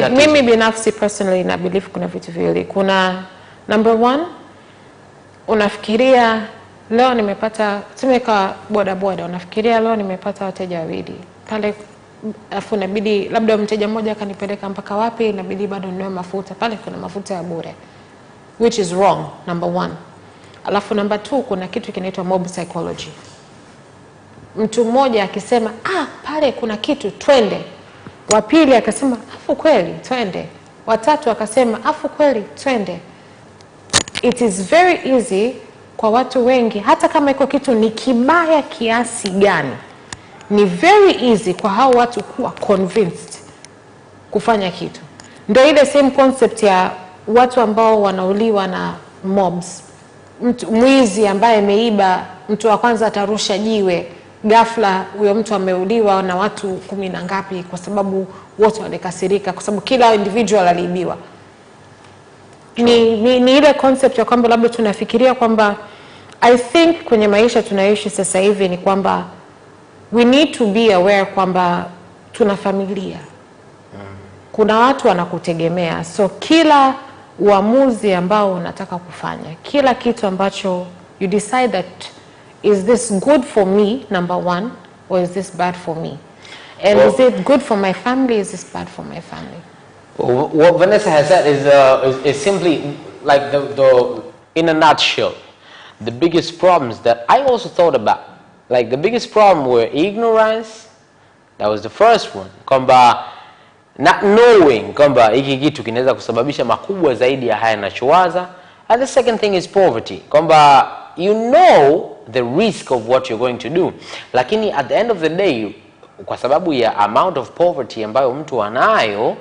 mimi binafsi personally na believe kuna vitu viwili. Kuna number one, unafikiria leo nimepata, tumeka boda boda, unafikiria leo nimepata wateja wawili pale, afu inabidi labda mteja mmoja akanipeleka mpaka wapi, inabidi bado ninunue mafuta pale, kuna mafuta ya bure, which is wrong, number one. Alafu number two, kuna kitu kinaitwa mob psychology. Mtu mmoja akisema pale kuna kitu, twende. Wa pili akasema afu kweli twende. Watatu akasema afu kweli twende. It is very easy kwa watu wengi, hata kama iko kitu ni kibaya kiasi gani, ni very easy kwa hao watu kuwa convinced kufanya kitu. Ndio ile same concept ya watu ambao wanauliwa na mobs. Mwizi ambaye ameiba, mtu wa kwanza atarusha jiwe, ghafla huyo mtu ameuliwa na watu 10 na ngapi, kwa sababu wote walikasirika, kwa sababu kila individual aliibiwa. Ni ile concept ya kwamba labda tunafikiria kwamba, I think kwenye maisha tunaishi sasa hivi ni kwamba we need to be aware kwamba tuna familia. Kuna watu wanakutegemea, so kila uamuzi ambao unataka kufanya, kila kitu ambacho you decide that is this good for me, number one, or is this bad for me? And is it good for my family, is this bad for my family? What Vanessa has said is simply like in a nutshell, the biggest problems that I also thought about. Like the biggest problem were ignorance. That was the first one. Kwamba not knowing kwamba hiki kitu kinaweza kusababisha makubwa zaidi ya haya ninachowaza. And the second thing is poverty. Kwamba you know the risk of what you're going to do, lakini at the end of the day, kwa sababu ya amount of poverty ambayo mtu anayo,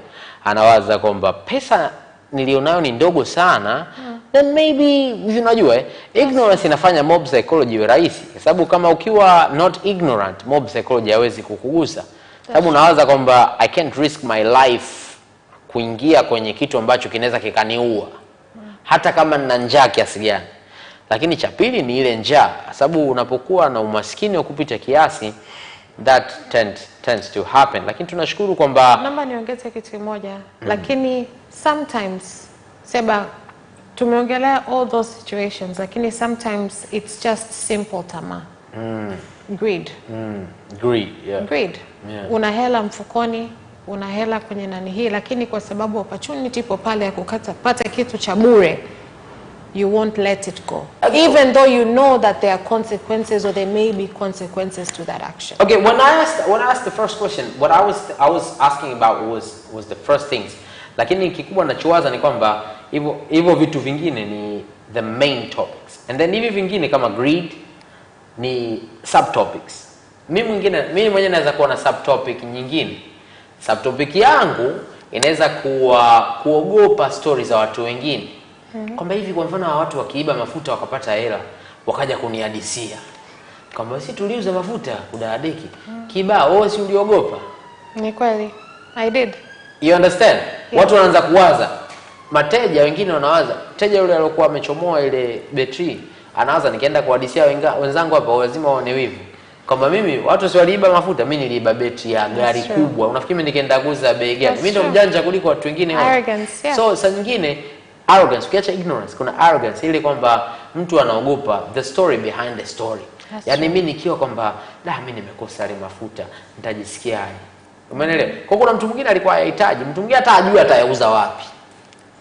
anawaza kwamba pesa nilionayo ni ndogo sana, then maybe, unajua ignorance inafanya mob psychology iwe rahisi, kwa sababu kama ukiwa not ignorant, mob psychology haiwezi kukugusa, sababu unawaza kwamba I can't risk my life kuingia kwenye kitu ambacho kinaweza kikaniua, hata kama nina njaa kiasi gani. Lakini cha pili ni ile njaa, sababu unapokuwa na umaskini wa kupita kiasi, that tends to happen. Lakini tunashukuru kwamba, naomba niongeze kitu kimoja, lakini sometimes sema tumeongelea all those situations, lakini sometimes it's just simple tamaa. Greed. Greed, yeah. Greed. Yeah. Una hela mfukoni, una hela kwenye nani hii, lakini kwa sababu opportunity ipo pale ya pata kitu cha bure, you won't let it go. Even though you know that there are consequences, or there may be consequences to that action. Okay, when I asked the first question, what I was asking about was the first things. Lakini kikubwa ninachowaza ni kwamba hivyo vitu vingine ni the main topics. And then hivi vingine kama greed ni subtopics. Mimi mwenyewe naweza kuwa na subtopic nyingine. Subtopic yangu inaweza kuwa kuogopa stories za watu wengine. Kwamba hivi kwa mfano watu wakiiba mafuta wakapata hela, wakaja kunihadisia kwamba si tuliuza mafuta kudadeki kibao, si uliogopa? Ni kweli, I did. You understand? Yeah. Watu wanaanza kuwaza, mateja wengine wanawaza, mteja yule aliyokuwa amechomoa ile betri anawaza nikienda kuhadisia wenzangu hapa lazima waone wivu kwamba mimi watu si waliiba mafuta, mimi niliiba betri ya gari kubwa. Unafikiri mimi nikienda kuuza bei gani? Mimi ndo mjanja kuliko watu wengine wote. Arrogance, yeah. So saa nyingine arrogance, ukiacha ignorance, kuna arrogance ile kwamba mtu anaogopa the story behind the story. Yani mimi nikiwa kwamba mimi nimekosa ile mafuta nitajisikiaje? Umeelewa? Kwa kuna mtu mwingine alikuwa anahitaji, mtu mwingine hata ajui atayauza wapi,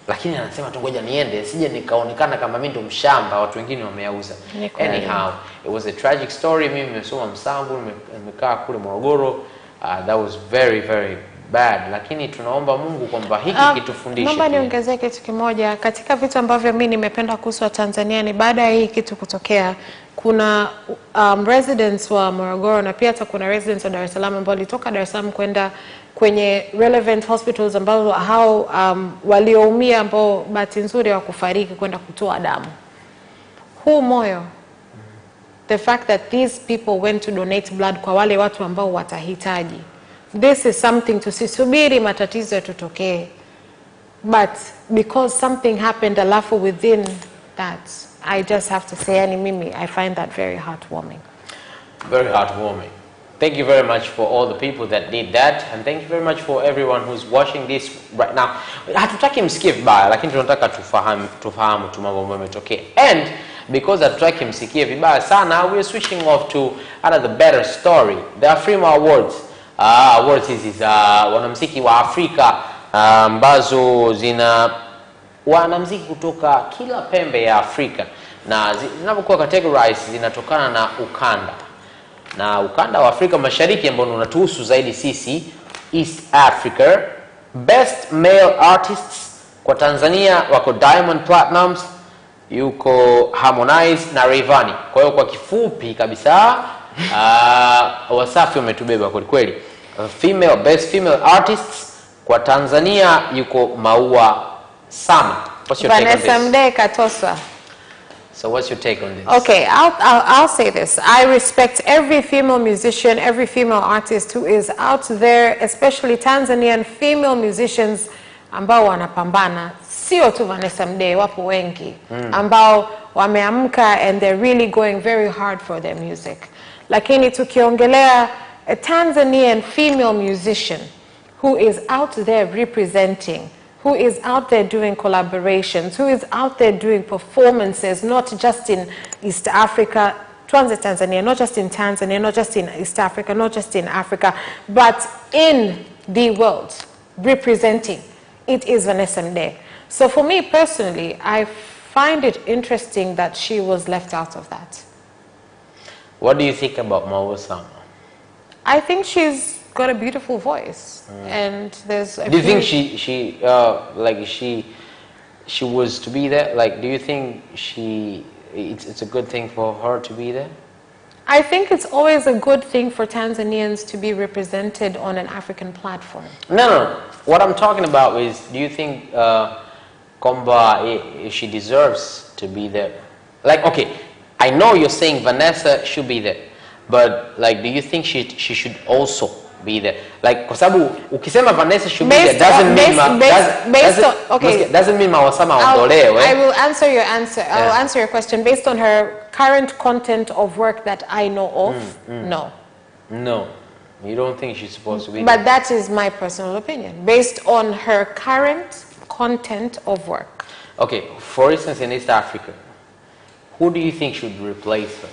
lakini anasema tu ngoja niende sije nikaonekana kama mimi ndo mshamba, watu wengine wameyauza. Anyhow, it was a tragic story. Mimi nimesoma Msambu, nimekaa kule Morogoro. That was very very bad, lakini tunaomba Mungu kwamba hiki kitufundishe. Naomba niongezee kitu kimoja katika vitu ambavyo mimi nimependa kuhusu Tanzania. Ni baada ya hii kitu kutokea, kuna residents wa Morogoro na pia hata kuna residents wa Dar es Salaam ambao walitoka Dar es Salaam kwenda kwenye relevant hospitals ambao hao walioumia ambao bahati nzuri hawakufariki kwenda kutoa damu. Huu moyo, the fact that these people went to donate blood kwa wale watu ambao watahitaji, this is something tusisubiri matatizo yatotokee, but because something happened alafu within that, I just have to say, yani mimi I find that very heartwarming. Very heartwarming. Thank you very much for all the people that did that, and thank you very much for everyone who's watching this right now. Hatutaki msikie vibaya, lakini tunataka tufahamu tu mambo ambayo yametokea. And because hatutaki msikie vibaya sana, we are switching off to another better story. The Afrima Awards. Awards hizi za wanamuziki wa Afrika ambazo zina wanamuziki kutoka kila pembe ya Afrika, na zinapokuwa categorized zinatokana na ukanda. Na ukanda wa Afrika Mashariki ambao unatuhusu zaidi sisi, East Africa. Best male artists kwa Tanzania wako Diamond Platnumz, yuko Harmonize na Rayvanny. Kwa hiyo kwa kifupi kabisa Wasafi wametubeba kweli kweli. Best female artists kwa Tanzania yuko Maua Sama. What's your take on this? Vanessa Mdee katoswa. So what's your take on this? Okay, I'll say this. I respect every female musician, every female artist who is out there, especially Tanzanian female musicians ambao wanapambana. Sio tu Vanessa Mdee, wapo wengi ambao wameamka and they're really going very hard for their music. Lakini tukiongelea a Tanzanian female musician who is out there representing, who is out there doing collaborations, who is out there doing performances, not just in East Africa, Tanzania, not just in Tanzania, not just in East Africa, not just in Africa, but in the world, representing. It is Vanessa Mdee. So for me personally, I find it interesting that she was left out of that. What do you think about Maua Sama? I think she's got a beautiful voice, and there's. Do you think she was to be there? Like, do you think it's a good thing for her to be there? I think it's always a good thing for Tanzanians to be represented on an African platform. No. What I'm talking about is, do you think Komba she deserves to be there? Like, okay, I know you're saying Vanessa should be there, but like, do you think she should also be there? Like, kwa sababu ukisema Vanessa should be there doesn't mean Maua Sama ondolewe. I will answer your answer. I will answer your question based on her current content of work that I know of. No. No. You don't think she's supposed to be But there? that is my personal opinion based on her current content of work. Okay, for instance, in East Africa, who do you think should replace her?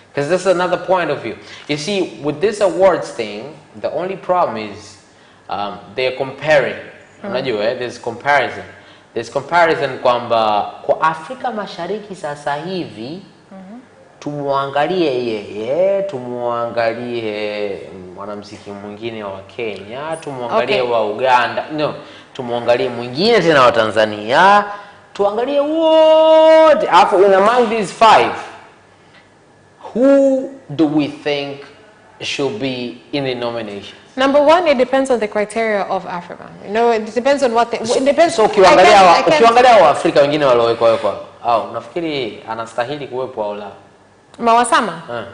Because this is another point of view. You see, with this awards thing, the only problem is they're comparing. There's comparison. There's comparison kwamba kwa Afrika Mashariki sasa hivi tumuangalie yeye, tumuangalie mwanamuziki mwingine wa Kenya, tumuangalie wa Uganda, tumuangalie mwingine tena wa Tanzania, tuangalie wote. In among these 5, who do we think should be in the nomination? Number one, it depends on the criteria of Africa. You know, it depends on what they... It depends. So ukiangalia wa Afrika wengine waliowekwa unafikiri anastahili kuwepo au la? Maua Sama?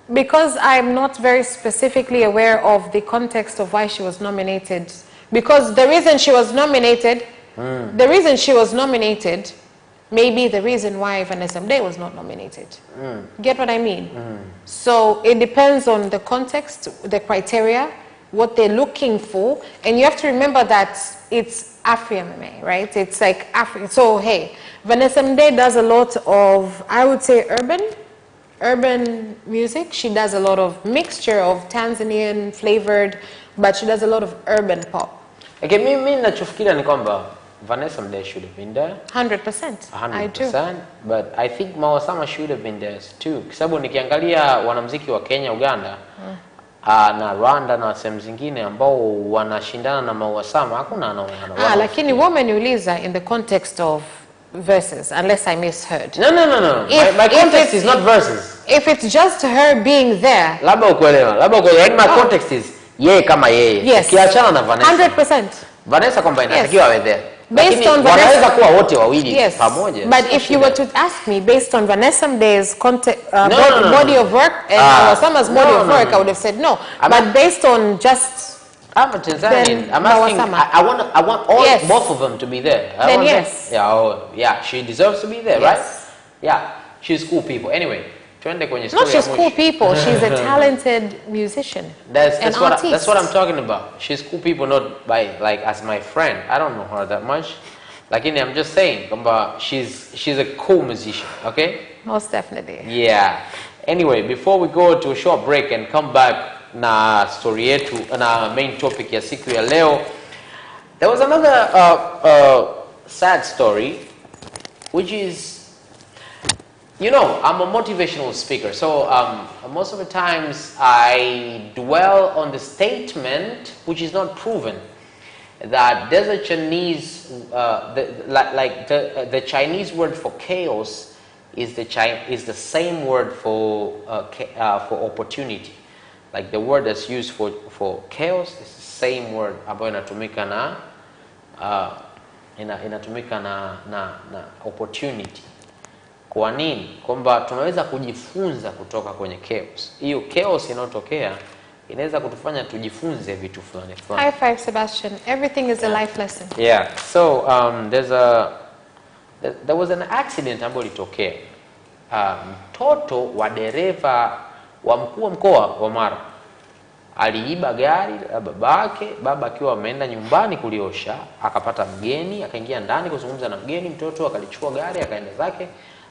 Because I'm not very specifically aware of the context of why she was nominated. Because the reason she was nominated, maybe the reason why Vanessa Mdee was not nominated. Get what I mean? So it depends on the context, the criteria, what they're looking for. And you have to remember that it's Afri-MMA, right? It's like Afri. So, hey, Vanessa Mdee does a lot of, I would say, urban music. She does a lot of mixture of Tanzanian flavored, but she does a lot of urban pop. Okay, mimi nachofikiria ni kwamba Vanessa Mdee should have been there. 100%. I do. But I think Maua Sama should have been there too. Kwa sababu nikiangalia wanamuziki wa Kenya, Uganda, na Rwanda na sehemu zingine ambao wanashindana na Maua Sama, hakuna anaona. Lakini wameniuliza in the context of verses, unless I misheard. No. My context is not verses. If it's just her being there. Labda ukuelewa. My context is yeye kama yeye. Yes. Ukiachana na Vanessa. 100%. Vanessa kwamba inatakiwa awe there. Based on wanaweza kuwa wote wawili pamoja. But if you were to ask me based on Vanessa Mdee's body of work and Maua Sama's body of work, I would have said no. But based on just I'm a Tanzanian. I'm asking. I want all both of them to be there. Then yes. Yeah, she deserves to be there, right? Yeah, she's cool people. Anyway, Twende kwenye story. Not just cool people, she's a talented musician. That's what I'm talking about. She's cool people, not by like as my friend. I don't know her that much. Lakini I'm just saying, she's a cool musician, okay? Most definitely. Yeah. Anyway, before we go to a short break and come back na story yetu na main topic ya siku ya leo, there was another sad story, which is, you know, I'm a motivational speaker, so most of the times I dwell on the statement, which is not proven, that there's a Chinese, the Chinese word for chaos is the same word for opportunity. Like the word that's used for chaos is the same word ambayo inatumika na opportunity. Kwa nini? Kwamba tunaweza kujifunza kutoka kwenye chaos. Hiyo chaos inayotokea inaweza kutufanya tujifunze vitu fulani fulani. High five, Sebastian. Everything is a life lesson. Yeah. So there was an accident ambayo ilitokea. Mtoto wa dereva wa mkuu wa mkoa wa Mara aliiba gari la babake, baba akiwa ameenda nyumbani kuliosha, akapata mgeni, akaingia ndani kuzungumza na mgeni, mtoto akalichukua gari akaenda zake.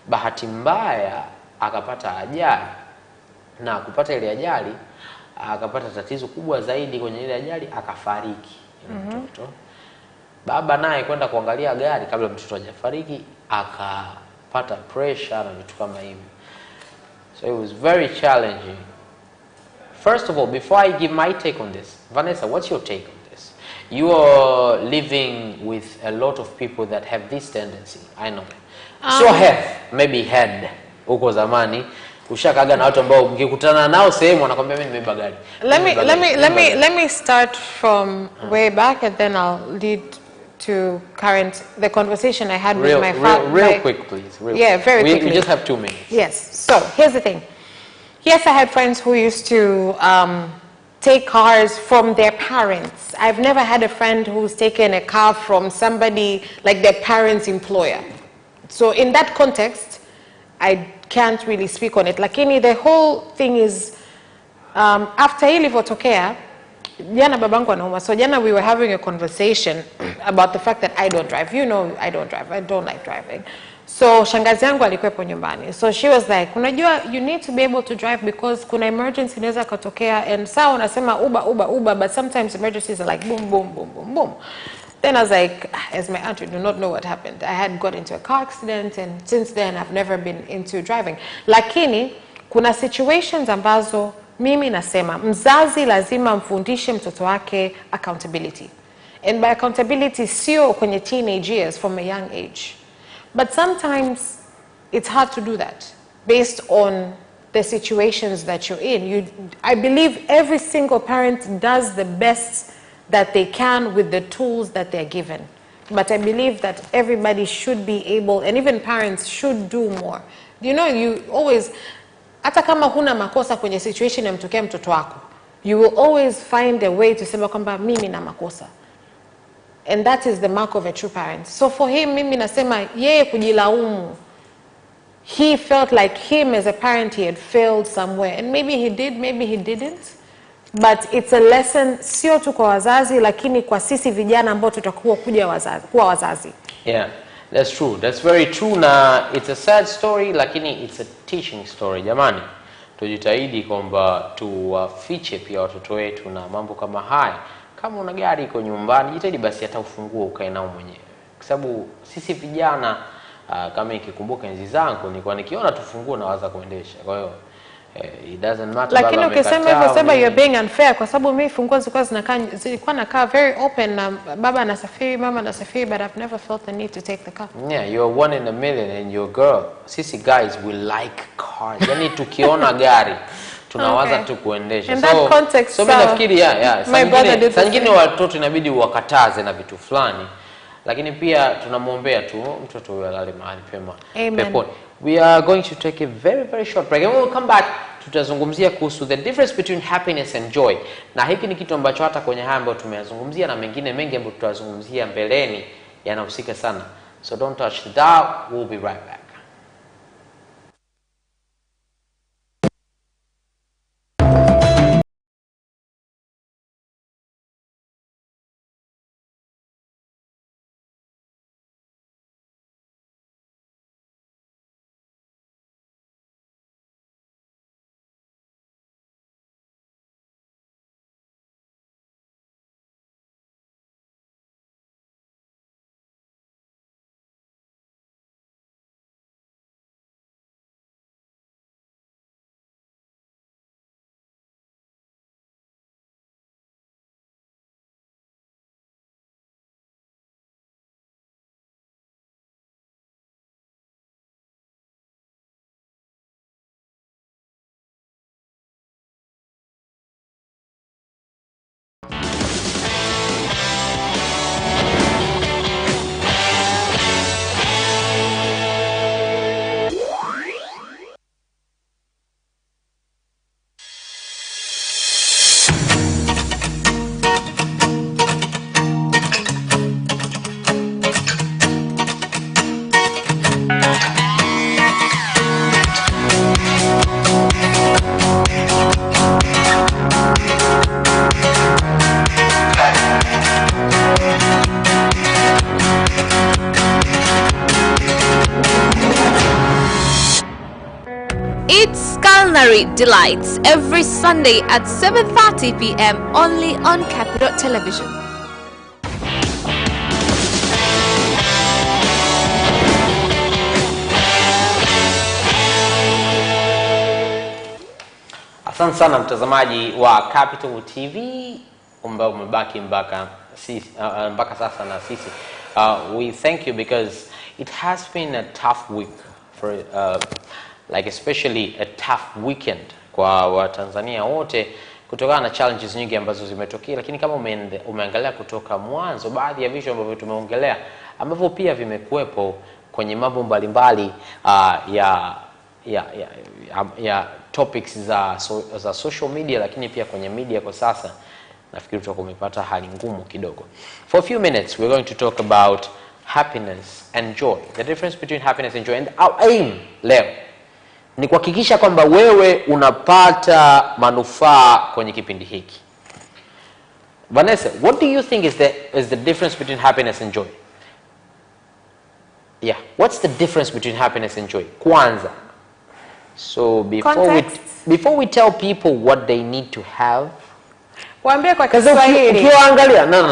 Bahati mbaya akapata ajali, na kupata ile ajali akapata tatizo kubwa zaidi kwenye ile ajali, akafariki mtoto. Baba naye kwenda kuangalia gari kabla mtoto hajafariki, akapata pressure na vitu kama hivi. So it was very challenging. First of all, before I give my take on this, Vanessa, what's your take on this? You are living with a lot of people that have this tendency. I know. So maybe had huko zamani ushakaga na watu ambao mkikutana nao sehemu wanakuambia mimi nimeiba gari. Let me start from way back and then I'll lead to the conversation I had with my father. Real quick, please. Very quickly. We just have 2 minutes. Yes. So here's the thing. Yes, I had friends who used to take cars from their parents. I've never had a friend who's taken a car from somebody like their parents' employer. So in that context, I can't really speak on it. Lakini the whole thing is, after ilivyotokea, jana babangu anauma. So jana we were having a conversation about the fact that I don't drive. You know, I don't drive. I don't like driving. So shangazi yangu alikuwepo nyumbani. So she was like, unajua, you need to be able to drive because kuna emergency inaweza katokea, and sawa unasema Uber, but sometimes emergencies are like boom, boom, boom, boom, boom. Then I was like, as my aunt, you do not know what happened. I had got into a car accident, and since then I've never been into driving. Lakini kuna situations ambazo mimi nasema mzazi lazima mfundishe mtoto wake accountability. And by accountability sio kwenye teenage years, from a young age. But sometimes it's hard to do that based on the situations that you're in. I believe every single parent does the best that they can with the tools that they're given. But I believe that everybody should be able, and even parents should do more. You know, you always, hata kama huna makosa kwenye situation ya mtokea mtoto wako, you will always find a way to sema kwamba mimi na makosa. And that is the mark of a true parent. So for him, mimi nasema yeye kujilaumu. He felt like him as a parent, he had failed somewhere. And maybe he did, maybe he didn't. But it's a lesson, sio tu kwa wazazi, lakini kwa sisi vijana ambao tutakuwa kuwa wazazi. Yeah, that's true. That's very true. Na it's a sad story, lakini it's a teaching story. Jamani, tujitahidi kwamba tuwafiche pia watoto wetu na mambo kama haya. Kama una gari iko nyumbani, jitahidi basi hata ufunguo ukae nao mwenyewe. Kwa sababu sisi vijana, kama nikikumbuka enzi zangu, nilikuwa nikiona tufunguo nawaza kuendesha. Kwa hiyo it doesn't matter. Lakini ukisema hivyo sema you're being unfair, kwa sababu mimi funguo zilikuwa nakaa very open, na baba anasafiri, mama anasafiri, but I've never felt the need to take the car. Yeah, you're 1 in a million and you're girl. Sisi guys we like cars. Yani tukiona gari tunawaza tu kuendesha. In that context, so mimi nafikiri sangine watoto inabidi wakataze na vitu fulani, lakini pia tunamwombea tu mtoto huyo alale mahali pema peponi. We are going to take a very very short break and we will come back. Tutazungumzia kuhusu the difference between happiness and joy, na hiki ni kitu ambacho hata kwenye haya ambayo tumeyazungumzia na mengine mengi ambayo tutazungumzia mbeleni yanahusika sana. So don't touch the dial. We'll be right back. Culinary Delights every Sunday at 7:30 p.m. only on Capchat Television. Asante sana mtazamaji wa Capital TV ambao umebaki mpaka sasa na sisi. We thank you because it has been a tough week for like especially a tough weekend kwa Watanzania wote kutokana na challenges nyingi ambazo zimetokea, lakini kama umeangalia kutoka mwanzo baadhi ya vitu ambavyo tumeongelea ambavyo pia vimekuepo kwenye mambo mbalimbali ya topics za social media, lakini pia kwenye media kwa sasa nafikiri tutakuwa umepata hali ngumu kidogo. For a few minutes we're going to talk about happiness and joy, the difference between happiness and joy, and our aim leo ni kuhakikisha kwamba wewe unapata manufaa kwenye kipindi hiki. Vanessa, what do you think is the difference between happiness and joy? Yeah, what's the difference between happiness and joy? Kwanza. So before we tell people what they need to have, waambie kwa Kiswahili. Ukiangalia no.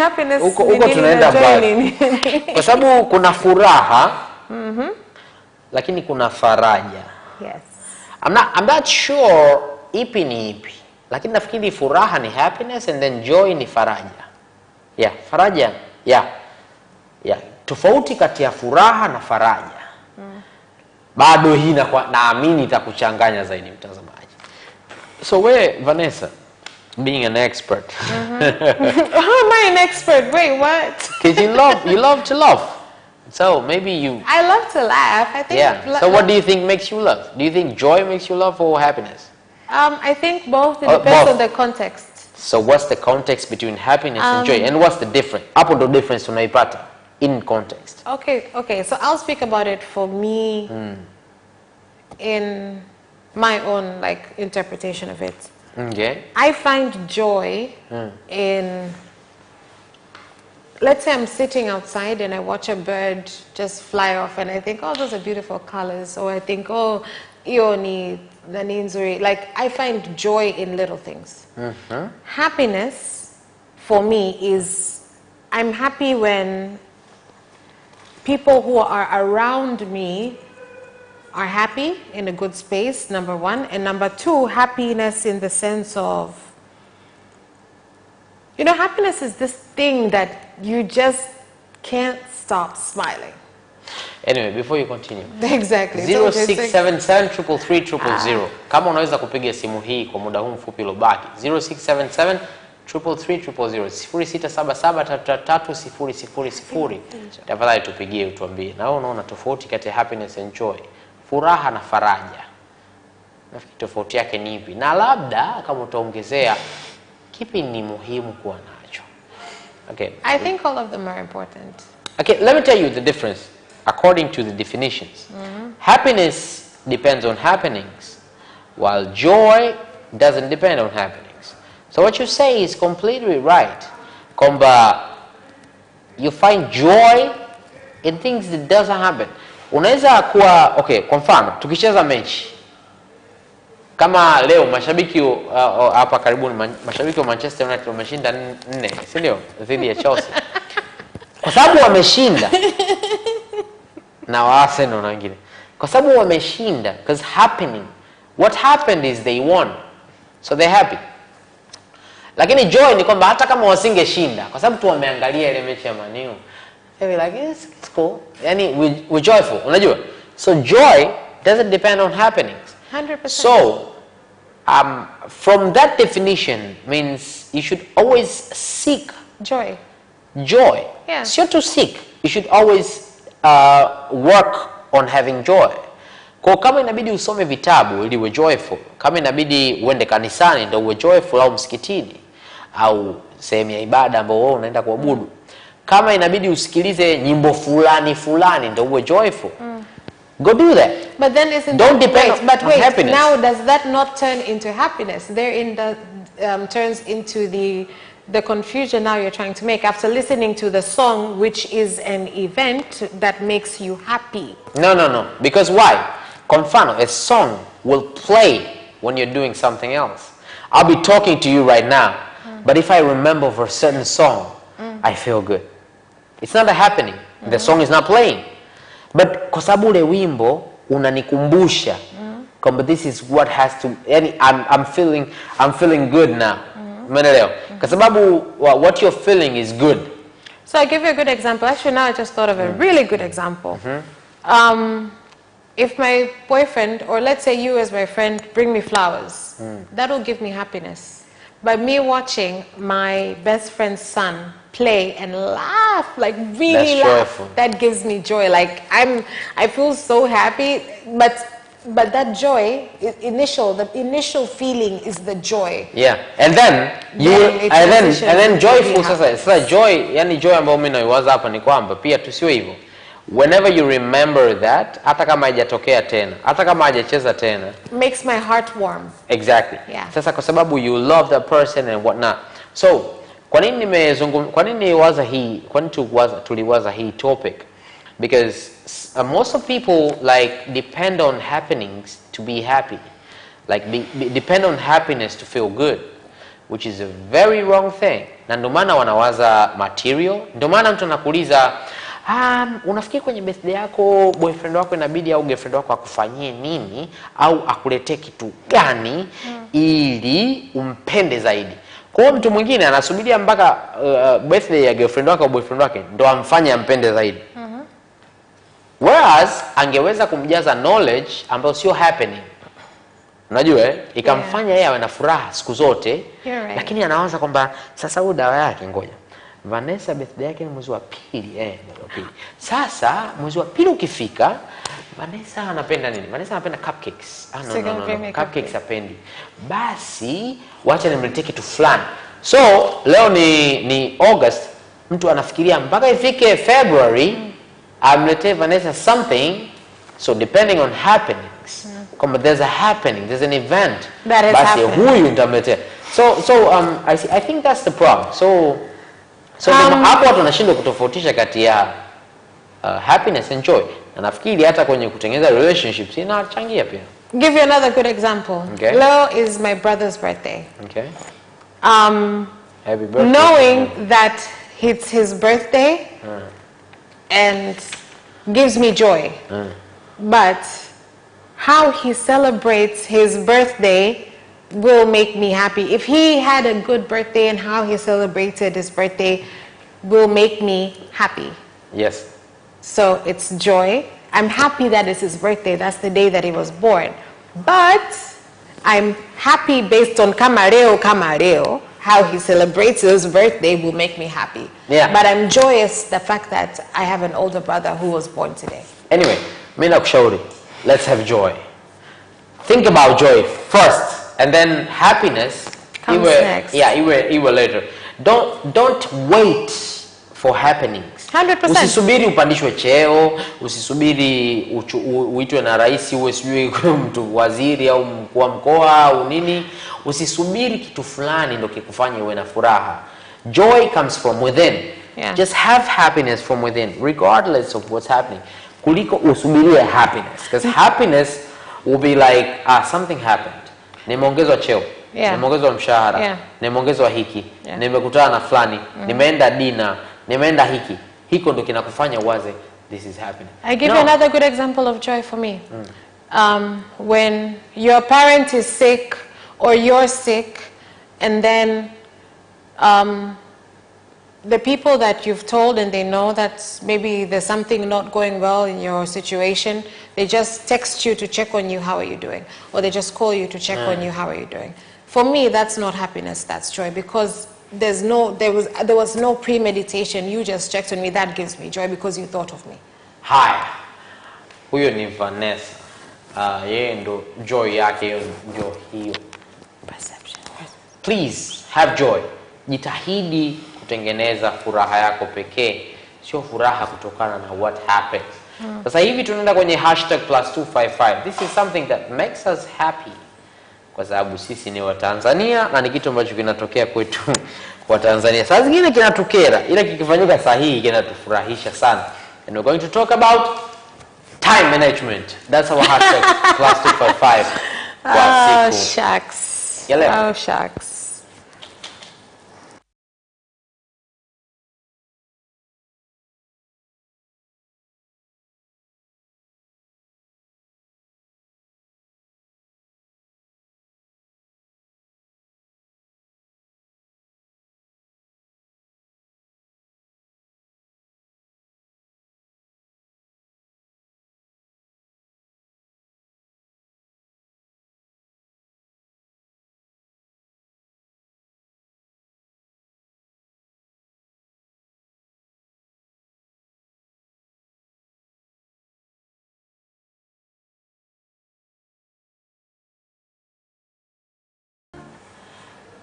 Happiness uko tunaenda mbali. Kwa sababu kuna furaha, lakini kuna faraja. Yes. I'm not sure ipi ni ipi. Lakini nafikiri furaha ni happiness and then joy ni faraja. Yeah, faraja. Yeah. Tofauti kati ya furaha na faraja. Bado hii naamini itakuchanganya zaidi mtazamaji. So Vanessa, being an expert. How am I an expert? Wait, what? Because you love to love. So maybe I love to laugh. I think. Yeah. So what do you think makes you love? Do you think joy makes you love or happiness? I think both. It depends on the context. So what's the context between happiness and joy, and what's the difference? Hapo ndo difference unaipata in context. Okay. So I'll speak about it for me in my own interpretation of it. Okay. I find joy in, let's say I'm sitting outside and I watch a bird just fly off and I think, oh, those are beautiful colors, or I think, oh, ioni nani nzuri. Like, I find joy in little things. Happiness for me is, I'm happy when people who are around me are happy, in a good space, number one. And number two, happiness in the sense of, happiness is this thing that you just can't stop smiling. Anyway, before you continue. Exactly. 0677333000. Kama unaweza kupiga simu hii kwa muda huu mfupi uliobaki. 0677333000. 0677333000. Tafadhali tupigie utuambie. Na wewe unaona tofauti kati ya happiness and joy, furaha na faraja, nafikiri tofauti yake ni ipi? Na labda kama utaongezea kipi ni muhimu kuwa nacho. Okay. I think all of them are important. Okay, let me tell you the difference according to the definitions. Happiness depends on happenings, while joy doesn't depend on happenings. So what you say is completely right. Kwamba you find joy in things that doesn't happen. Unaweza kuwa kwa mfano tukicheza mechi kama leo, mashabiki hapa karibuni, mashabiki wa Manchester United wameshinda 4, si ndio, dhidi ya Chelsea. Kwa sababu wameshinda na Arsenal na wengine, kwa sababu wameshinda, because what happened is they won, so they're happy. Lakini joy ni kwamba hata kama wasingeshinda, kwa sababu tu wameangalia ile mechi ya Man U, they were like, it's cool. Yani we're joyful, unajua. So joy doesn't depend on happenings. 100%. So from that definition means you should always seek joy. Yeah. Sio to seek, you should always work on having joy. Kwa kama inabidi usome vitabu ili uwe joyful, kama inabidi uende kanisani ndio uwe joyful, au msikitini au sehemu ya ibada ambapo wewe unaenda kuabudu, kama inabidi usikilize nyimbo fulani ndio uwe joyful, go do that. But then don't depend on happiness. Now does that not turn into happiness? Therein turns into the confusion now you're trying to make after listening to the song, which is an event that makes you happy. No. Because why? Kwa mfano, a song will play when you're doing something else. I'll be talking to you right now, but if I remember for a certain song, I feel good. It's not a happening. The song is not playing. But kwa sababu ule wimbo unanikumbusha kwamba this is what has to, yani I'm feeling good now. Umeelewa? Kwa sababu what you're feeling is good. So I'll give you a good example. Actually, now I just thought of a really good example. If my boyfriend, or let's say you as my friend, bring me flowers, that will give me happiness. By me watching my best friend's son play and laugh, like really laugh, that gives me joy. Like I feel so happy, but that joy, the initial feeling is the joy. Yeah, and then joyful. Sasa joy, yani joy ambayo mimi naiwaza hapa ni kwamba pia tusiwe hivyo. Whenever you remember that, hata kama haijatokea tena, hata kama hajacheza tena, makes my heart warm. Exactly. Yeah. Sasa kwa sababu you love that person and whatnot. So, kwa nini tuliwaza hii topic? Because most of people like depend on happenings to be happy. Like depend on happiness to feel good, which is a very wrong thing. Na ndio maana wanawaza material. Ndio maana mtu anakuuliza, unafikiri kwenye birthday yako boyfriend wako inabidi au girlfriend wako akufanyie nini au akuletee kitu gani ili umpende zaidi? Kwa hiyo mtu mwingine anasubiria mpaka birthday ya girlfriend wako au boyfriend wake ndo amfanye ampende zaidi. Whereas angeweza kumjaza knowledge ambayo sio happening. Unajua ikamfanya yeye awe na furaha siku zote. Right. Lakini anaanza kwamba sasa huyu dawa yake ngoja. Vanessa birthday yake ni mwezi wa pili, Sasa mwezi wa pili ukifika, Vanessa anapenda nini? Vanessa anapenda cupcakes. No. Cupcakes hapendi. Basi wacha nimletee kitu fulani. So leo ni August, mtu anafikiria mpaka ifike February amletee Vanessa something. So depending on happenings, kama there's a happening, there's an event, basi huyu nitamletea. So I think that's the problem. So hapo watu wanashindwa kutofautisha kati ya happiness and joy. Na nafikiri hata kwenye kutengeneza relationships inachangia pia. Give you another good example. Okay. Leo is my brother's birthday. Okay. Happy birthday. Knowing that it's his birthday and gives me joy. But how he celebrates his birthday will make me happy. If he had a good birthday and how he celebrated his birthday will make me happy. Yes. So it's joy. I'm happy that it's his birthday. That's the day that he was born. But I'm happy based on kamareo, how he celebrates his birthday will make me happy. Yeah. But I'm joyous the fact that I have an older brother who was born today. Anyway, mimi nakushauri, let's have joy. Think about joy first. And then happiness comes next. Yeah, iwe later. Don't wait for happenings. 100%. Usisubiri upandishwe cheo, usisubiri uitwe na rais uwe sijui mtu waziri au mkuu wa mkoa au nini. Usisubiri kitu fulani ndio kikufanye uwe na furaha. Joy comes from within. Yeah. Just have happiness from within regardless of what's happening. Kuliko usubirie happiness, because happiness will be like something happened. Nimeongezwa cheo, nimeongezwa mshahara, nimeongezwa hiki, nimekutana na fulani, nimeenda dinner, nimeenda hiki. Hiko ndo kinakufanya uwaze this is happening. I give you another good example of joy for me. When your parent is sick or you're sick, and then the people that you've told and they know that maybe there's something not going well in your situation, they just text you to check on you, how are you doing? Or they just call you to check on you, how are you doing? For me, that's not happiness, that's joy, because there was no premeditation. You just checked on me, that gives me joy because you thought of me. Hi, huyo ni Vanessa. Yeye ndo joy yake ndio hiyo. Perception. Please have joy. Jitahidi kutengeneza furaha yako pekee, sio furaha kutokana na what happened. Sasa hivi tunaenda kwenye #+255. This is something that makes us happy. Kwa sababu sisi ni Watanzania na ni kitu ambacho kinatokea kwetu kwa Tanzania. Saa zingine kinatukera, ila kikifanyika sahihi kinatufurahisha sana. And we're going to talk about time management. That's our hashtag +255 kwa Oh, siku shucks. ya leo. Oh, shucks.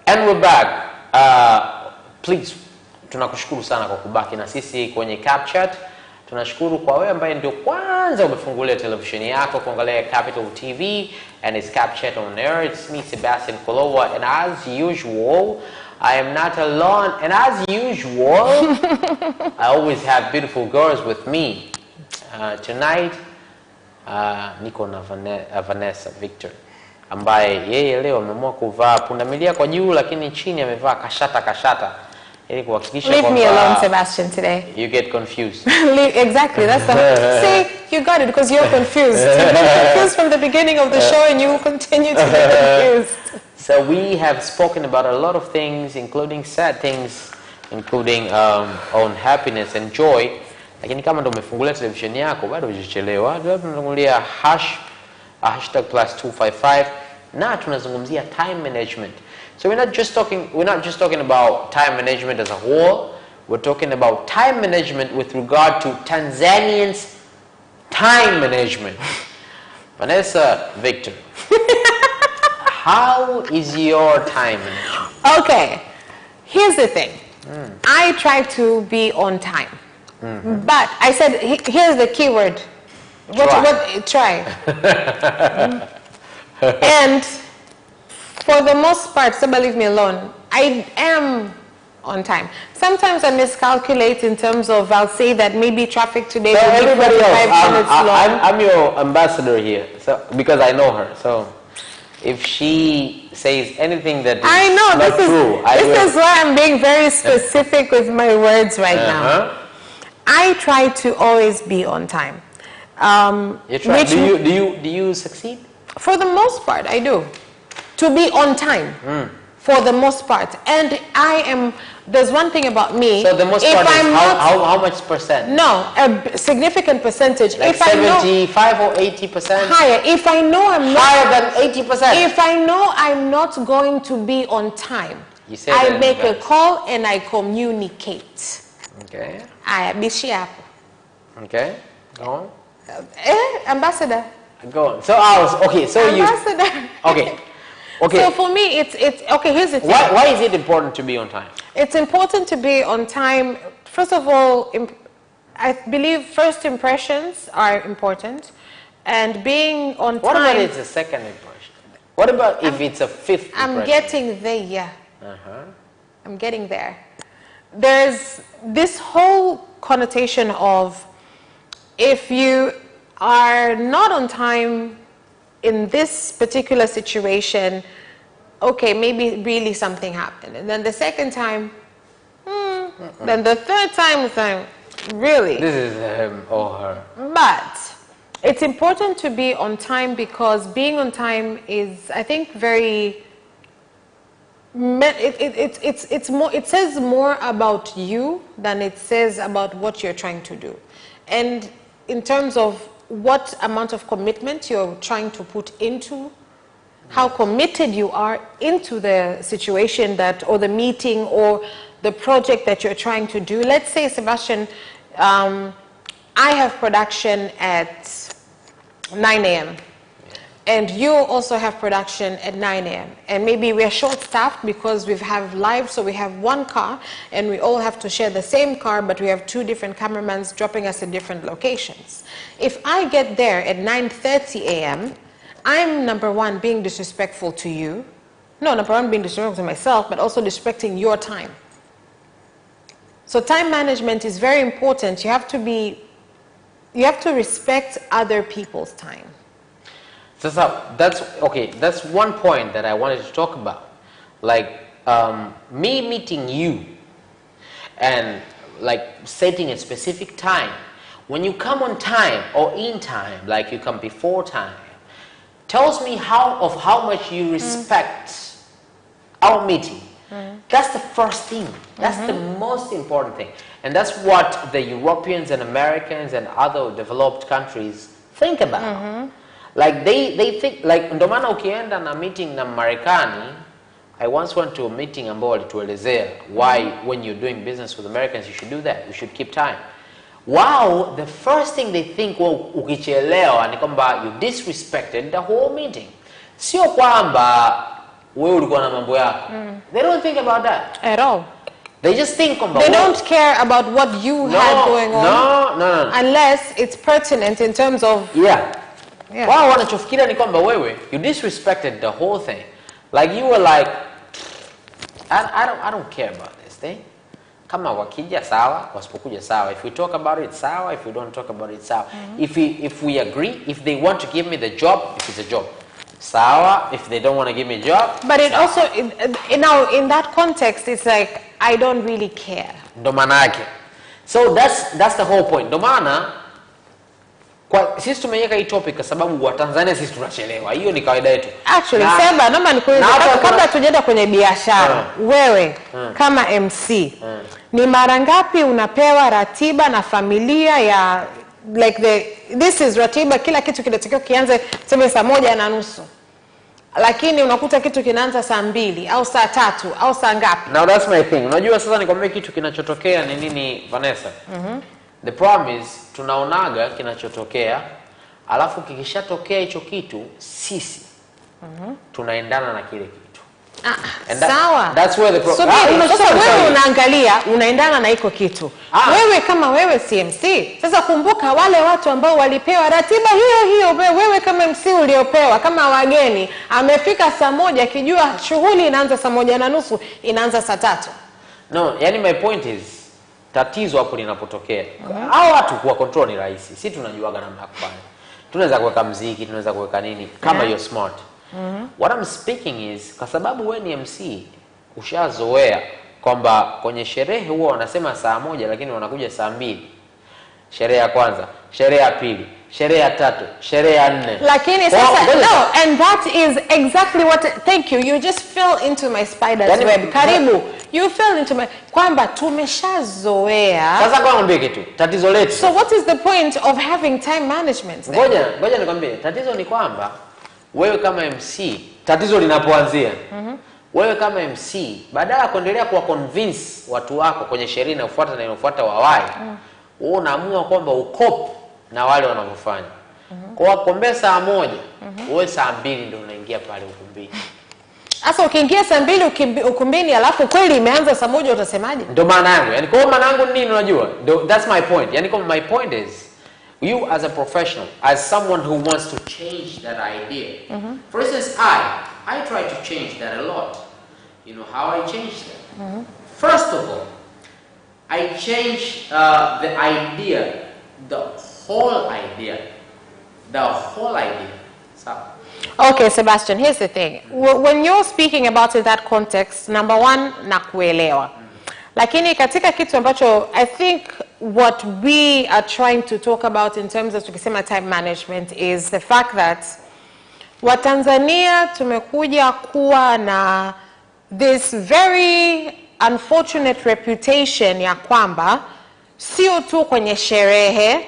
And we're back. Please, tunakushukuru sana kwa kubaki na sisi kwenye Capchat. Tunashukuru kwa wewe ambaye ndio kwanza umefungulia televisheni yako kuangalia Capital TV and it's Capchat on air. It's me, Sebastian Kolowa, and as usual, I am not alone. And as usual, I always have beautiful girls with me. Tonight, niko na Vanessa Victor, ambaye yeye leo ameamua kuvaa pundamilia kwa juu lakini chini amevaa kashata ili kuhakikisha Leave me alone, Sebastian, today. You get confused. Exactly, that's the see, you got it because you're confused. You've been confused from the beginning of the show and you will continue to be confused. So we have spoken about a lot of things, including sad things, including on happiness and joy. Lakini kama ndo umefungulia televisheni yako bado hujachelewa. Tunafungulia hashtag +255 na tunazungumzia time management. So we're not just talking about time management as a whole. We're talking about time management with regard to Tanzanians' time management. Vanessa Victor, how is your time management? Okay, here's the thing. I try to be on time. But I said, here's the key word. Try. And for the most part, somebody leave me alone. I am on time. Sometimes I miscalculate in terms of, I'll say that maybe traffic today will be 45 minutes long. I'm your ambassador here, so because I know her. So if she says anything that is not true, this is why I'm being very specific with my words right now. I try to always be on time. You try. Do you succeed? For the most part, I do. To be on time. For the most part. And there's one thing about me. So the most part is how much percent? No, a significant percentage. Like 75 or 80%? Higher. If I know I'm not... Higher than 80%? If I know I'm not going to be on time, I make a call and I communicate. Okay. Okay, go on. Ambassador. Go on. So Ambassador. Okay. So for me, it's okay. Here's the thing. Why is it important to be on time? It's important to be on time. First of all, I believe first impressions are important, and being on time. What about it's a second impression? What about if it's a fifth impression? I'm getting there. Yeah. I'm getting there. There's this whole connotation of if you are not on time in this particular situation, okay, maybe really something happened. And then the second time, then the third time, really. This is him or her. But it's important to be on time because being on time is, I think, very... It says more about you than it says about what you're trying to do. And in terms of what amount of commitment you're trying to put into, how committed you are into the situation or the meeting or the project that you're trying to do. Let's say, Sebastian, I have production at 9 a.m. and you also have production at 9 a.m. and maybe we're short-staffed because we have live, so we have one car and we all have to share the same car, but we have two different cameramans dropping us in different locations. If I get there at 9:30 a.m., I'm, number one, being disrespectful to you. No, number one, being disrespectful to myself, but also disrespecting your time. So time management is very important. You have to be you have to respect other people's time. So that's one point that I wanted to talk about. Like me meeting you and like setting a specific time. When you come on time or in time, like you come before time, tells me how much you respect our meeting. That's the first thing. That's the most important thing. And that's what the Europeans and Americans and other developed countries think about. Like they think, like ndo maana ukienda na meeting na Marekani, I once went to a meeting ambao walituelezea why when you're doing business with Americans you should do that, you should keep time. Wow, the first thing they think ukichelewa ni kwamba you disrespected the whole meeting. Sio kwamba wewe ulikuwa na mambo yako. They don't think about that at all. They just think about they don't care about what you had going on. No. Unless it's pertinent in terms of Wao wanachofikiria ni kwamba wewe you disrespected the whole thing. Like you were like I don't care about this thing. Kama wakija sawa, wasipokuja sawa. If we talk about it sawa, if we don't talk about it sawa. If we agree, if they want to give me the job, if it's a job, sawa. If they don't want to give me a job, but it sawa. Also now in that context it's like I don't really care. Ndo maana yake. So that's the whole point. Ndo maana kwa sisi tumeweka hii topic kwa sababu wa Tanzania sisi tunachelewa. Hiyo ni kawaida yetu. Actually, Seba, naomba nikuulize kabla tujaenda kwenye biashara. Wewe kama MC, ni mara ngapi unapewa ratiba na familia ya like this is ratiba, kila kitu kinatakiwa kianze tuseme saa 1:30. Lakini unakuta kitu kinaanza saa 2 au saa 3 au saa ngapi? Now that's my thing. Unajua sasa nikwambie kitu kinachotokea ni nini, Vanessa? The problem is tunaonaga kinachotokea, alafu kikishatokea hicho kitu sisi tunaendana na kile kitu. Sawa. That's where the problem. Sasa wewe unaangalia unaendana na iko kitu. Wewe kama wewe CMC. Sasa kumbuka wale watu ambao walipewa ratiba hiyo wewe kama MC uliopewa kama wageni amefika saa 1 akijua shughuli inaanza saa 1:30 inaanza saa 3. No, yani my point is tatizo hapo linapotokea. Hao watu kuwa control ni rahisi. Sisi tunajuaga namna ya kufanya. Tunaweza kuweka muziki, tunaweza kuweka nini kama you're smart. What I'm speaking is kwa sababu wewe ni MC ushazoea kwamba kwenye sherehe huwa wanasema saa 1 lakini wanakuja saa 2. Sherehe ya kwanza, sherehe ya pili, sherehe ya 3, sherehe ya 4. Lakini sasa no, and that is exactly what thank you just fell into my spider's web. Karibu. You fell into my kwamba tumeshazoea. Sasa kwa ngombe kitu. Tatizo letu. So what is the point of having time management then? Ngoja nikwambie. Tatizo ni kwamba wewe kama MC, tatizo linapoanzia. Wewe kama MC, badala ya kuendelea kuwa convince watu wako kwenye sheria na inayofuata wawai, wewe unaamua kwamba ukop na wale wanavyofanya. Kwa kuombea saa 1, wewe saa 2 ndio unaingia pale ukumbini. Sasa ukiingia saa 2 ukumbini alafu kweli imeanza saa 1 utasemaje? Ndio maana yangu. Yaani kwa maana yangu nini unajua? That's my point. Yaani my point is you as a professional, as someone who wants to change that idea. For instance, I try to change that a lot. You know how I changed that? First of all, I changed the idea, the whole idea. So, okay, Sebastian, here's the thing. When you're speaking about in that context, number one, nakuelewa. Lakini katika kitu ambacho I think what we are trying to talk about in terms of tukisema time management is the fact that Watanzania tumekuja kuwa na this very unfortunate reputation ya kwamba sio tu kwenye sherehe,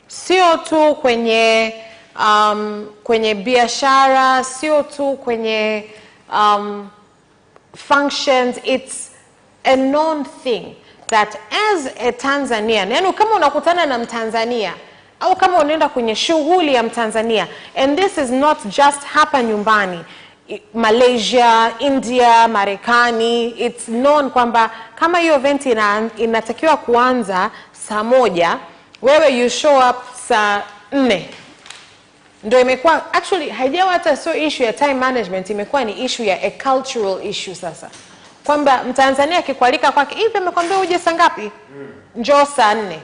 sio tu kwenye biashara, sio tu kwenye functions, it's a known thing that as a Tanzanian, yani kama unakutana na Mtanzania au kama unaenda kwenye shughuli ya Mtanzania, and this is not just hapa nyumbani, Malaysia, India, Marekani, it's known kwamba kama hiyo event inatakiwa kuanza saa 1, wewe you show up saa 4. Ndio imekuwa actually haijawa hata so issue ya time management, imekuwa ni issue ya a cultural issue sasa. Kwamba Mtanzania akikualika kwake, hivi amekwambia uje saa ngapi? Njoo saa 4.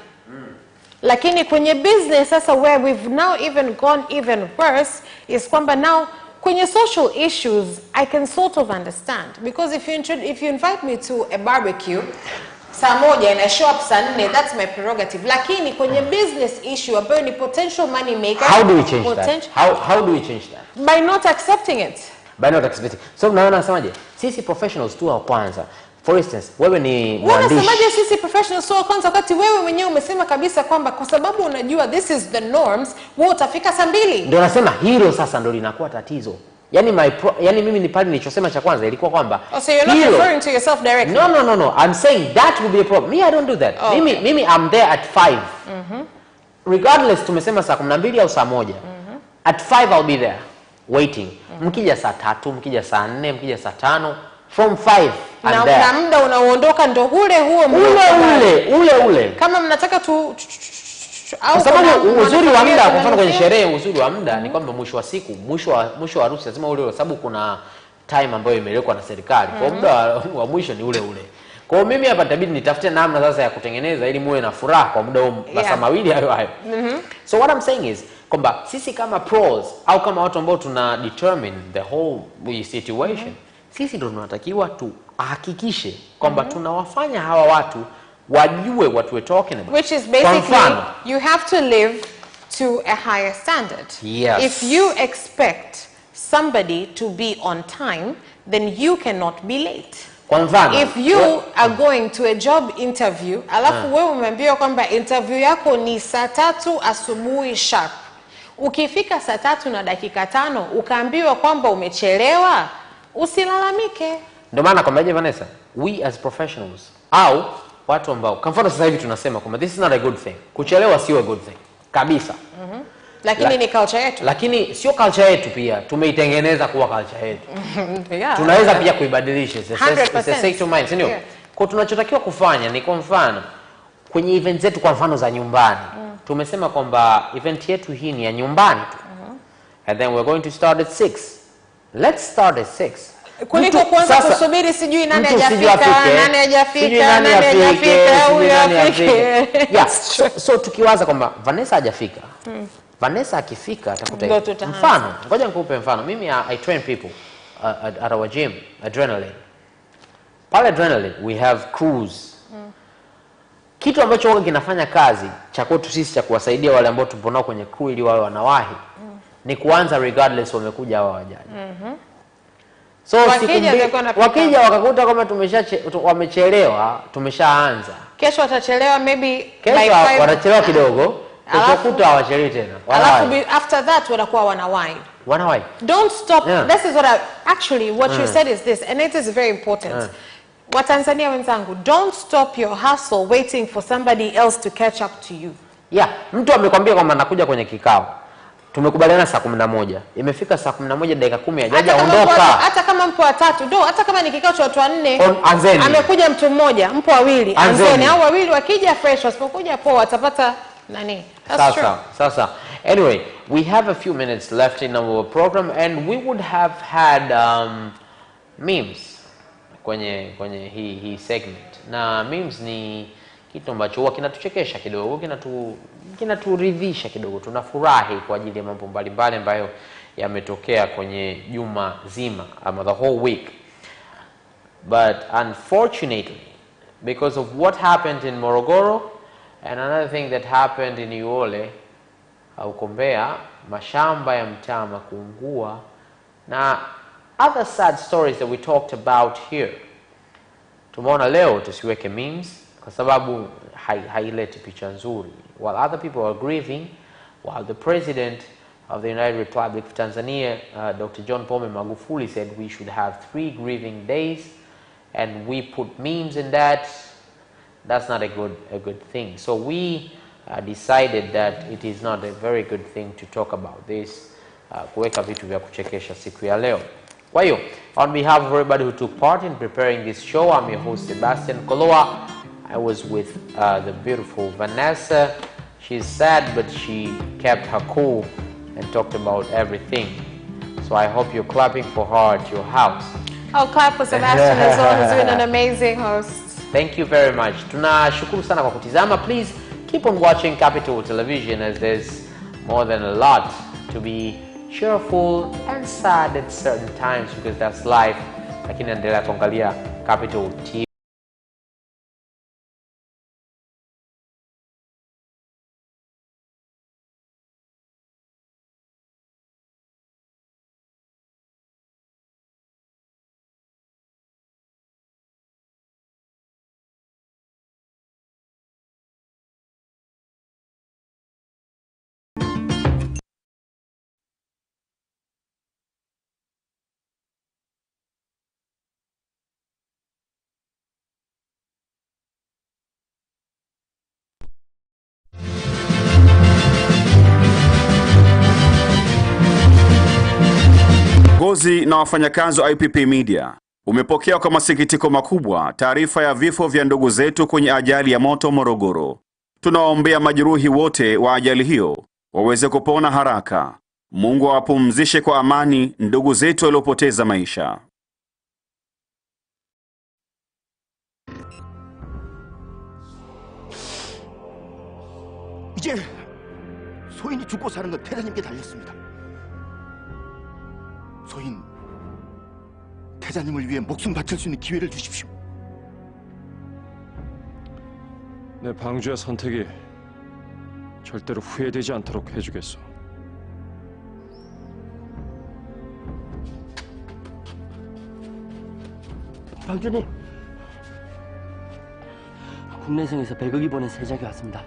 Lakini kwenye business sasa, where we've now even gone even worse, is kwamba now kwenye social issues I can sort of understand, because if you invite me to a barbecue saa moja and I show up saa 4, that's my prerogative. Lakini kwenye business issue ambayo ni potential money maker, how do we change that? How do we change that? By not accepting it. By not accepting. So naona nasemaje? Sisi professionals tu wa kwanza. For instance, wewe ni mwandishi. Unasemaje sisi professionals tu wa kwanza wakati wewe mwenyewe umesema kabisa kwamba kwa sababu unajua this is the norms, wewe utafika saa 2? Ndio nasema hilo sasa ndio linakuwa tatizo. Yani mimi ni pale nilichosema cha kwanza ilikuwa kwamba so you're not referring to yourself directly. No. I'm saying that will be a problem. Me, I don't do that. Mimi I'm there at 5. Regardless tumesema saa 12 au saa 1. At 5 I'll be there waiting. Mkija saa 3, mkija saa 4, mkija saa 5, from 5 na muda unaoondoka ndo ule. Kama mnataka kwa sababu uzuri wa muda, kwa mfano kwenye sherehe, uzuri wa muda ni kwamba mwisho wa siku, mwisho wa harusi lazima ule, sababu kuna time ambayo imewekwa na serikali. Kwa muda wa mwisho ni ule. Kwa hiyo mimi hapa itabidi nitafute namna sasa ya kutengeneza ili muwe na furaha kwa muda huo masaa mawili hayo. So what I'm saying is kwamba sisi kama pros au kama watu ambao tuna determine the whole situation, sisi ndio tunatakiwa tuhakikishe kwamba tunawafanya hawa watu wajue what we're talking about. Which is basically you have to live to a higher standard. Yes. If you expect somebody to be on time, then you cannot be late. Kwa mfano, if you are going to a job interview, alafu wewe umeambiwa kwamba interview yako ni saa 3 asubuhi sharp. Ukifika saa 3 na dakika 5 ukaambiwa kwamba umechelewa, usilalamike. Ndio maana kwamba Vanessa, we as professionals au watu ambao kwa mfano sasa hivi tunasema kwamba this is not a good thing. Kuchelewa sio a good thing kabisa. Lakini ni culture yetu. Lakini sio culture yetu pia, tumeitengeneza kuwa culture yetu. Tunaweza pia kuibadilisha. It's a state of mind, sio? Kwa tunachotakiwa kufanya ni kwa mfano kwenye event zetu kwa mfano za nyumbani. Tumesema kwamba event yetu hii ni ya nyumbani tu. And then we're going to start at 6. Let's start at 6. Kuliko kwanza kusubiri sijui nani hajafika. So tukiwaza kwamba Vanessa hajafika. Vanessa akifika atakuta mfano. Ngoja nikupe mfano. Mimi I train people at our gym, Adrenaline. Pale Adrenaline we have crews. Kitu ambacho wao kinafanya kazi cha kwetu sisi cha kuwasaidia wale ambao tupo nao kwenye crew ili wao wanawahi ni kuanza regardless wamekuja au hawajaje. So wakija wakakuta kama wamechelewa, tumeshaanza. Kesho watachelewa maybe kesho watachelewa kidogo, kesho hawachelewi tena. Alafu after that wanakuwa wanawahi. Don't stop. This is what you said is this, and it is very important. Watanzania wenzangu, don't stop your hustle waiting for somebody else to catch up to you. Mtu amekwambia kwamba nakuja kwenye kikao. Tumekubaliana saa 11. Imefika saa 11 dakika 10 hajaja ondoka. Hata kama mpo watatu, hata kama ni kikao cha watu 4, amekuja mtu mmoja, mpo wawili, anzeni au wawili wakija fresh, wasipokuja poa watapata nani? That's true. Sasa. Anyway, we have a few minutes left in our program and we would have had memes kwenye hii segment. Na memes ni kitu ambacho huwa kinatuchekesha kidogo, kinaturidhisha kidogo, tunafurahi kwa ajili ya mambo mbalimbali ambayo yametokea kwenye juma zima ama the whole week. But unfortunately, because of what happened in Morogoro and another thing that happened in Iole au Kombea, mashamba ya mtama kuungua na other sad stories that we talked about here, tumeona leo tusiweke memes kwa sababu haileti picha nzuri. While other people are grieving, while the President of the United Republic of Tanzania, Dr. John Pombe Magufuli, said we should have 3 grieving days, and we put memes in that, that's not a good thing. So we decided that it is not a very good thing to talk about this, kuweka vitu vya kuchekesha siku ya leo. Kwa hiyo, on behalf of everybody who took part in preparing this show, I'm your host Sebastian Koloa. I was with the beautiful Vanessa. She's sad, but she kept her cool and talked about everything. So I hope you're clapping for her at your house. I'll clap for Sebastian as well. He's been an amazing host. Thank you very much. Tunashukuru sana kwa kutizama. Please keep on watching Capital Television, as there's more than a lot to be cheerful and sad at certain times, because that's life. Lakini endelea kuangalia Capital TV. Viongozi na wafanyakazi wa IPP Media umepokea kwa masikitiko makubwa taarifa ya vifo vya ndugu zetu kwenye ajali ya moto Morogoro. Tunawaombea majeruhi wote wa ajali hiyo waweze kupona haraka. Mungu awapumzishe kwa amani ndugu zetu waliopoteza maisha. 이제 소인이 죽고 사는 건 태자님께 달렸습니다. 소인, 태자님을 위해 목숨 바칠 수 있는 기회를 주십시오. 내 방주의 선택이 절대로 후회되지 않도록 해주겠소. 방주님, 국내성에서 100억이 보낸 세작이 왔습니다.